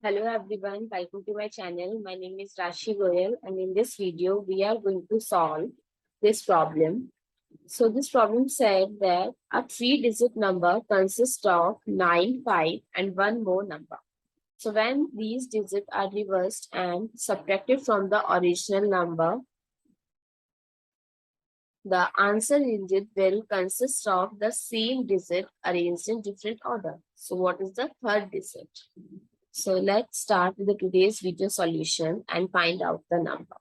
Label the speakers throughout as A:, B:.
A: Hello everyone, welcome to my channel. My name is Rashi Goyal and in this video we are going to solve this problem. So this problem said that a three-digit number consists of 9, 5 and one more number. So when these digits are reversed and subtracted from the original number, the answer digit will consist of the same digit arranged in different order. So what is the third digit? So let's start with the today's video solution and find out the number.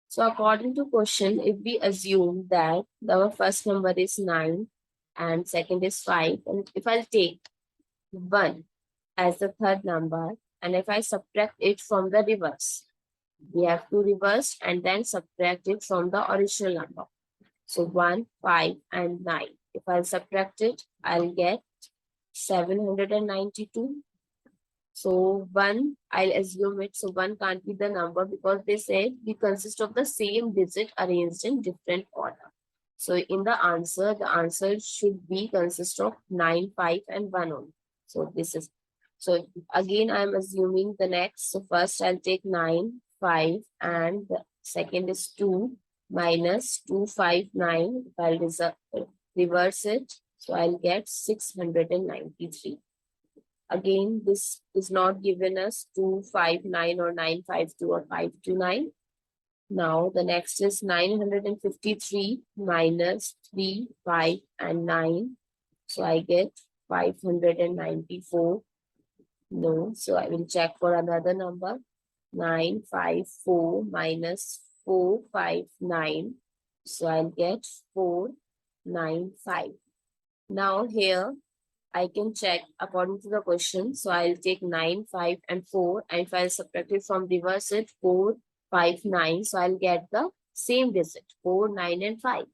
A: So according to question, if we assume that the first number is 9 and second is 5, and if I'll take 1 as the third number and if I subtract it from the reverse, we have to reverse and then subtract it from the original number. So 1, 5 and 9. If I'll subtract it, I'll get 792. So 1, I'll assume it. So 1 can't be the number because they said we consist of the same digit arranged in different order. So in the answer should be consist of 9, 5 and 1 only. So this is, so again I'm assuming the next. So first I'll take 9, 5 and the second is 2 minus 259. If I'll reverse it, so I'll get 693. Again, this is not given us 259 or 952 or 529. Now, the next is 953 minus 3, 5 and 9. So, I get 594. No, so I will check for another number. 954 minus 459. So, I'll get 495. Now, here I can check according to the question. So I'll take 9, 5 and 4 and if I'll subtract it from reverse it 4, 5, 9. So I'll get the same digit 4, 9 and 5.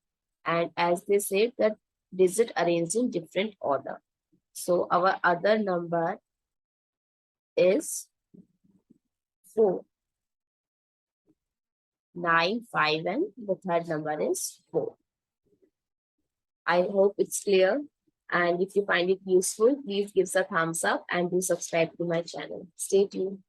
A: And as they said that digit arranged in different order. So our other number is 4. 9, 5 and the third number is 4. I hope it's clear. And if you find it useful, please give us a thumbs up and do subscribe to my channel. Stay tuned.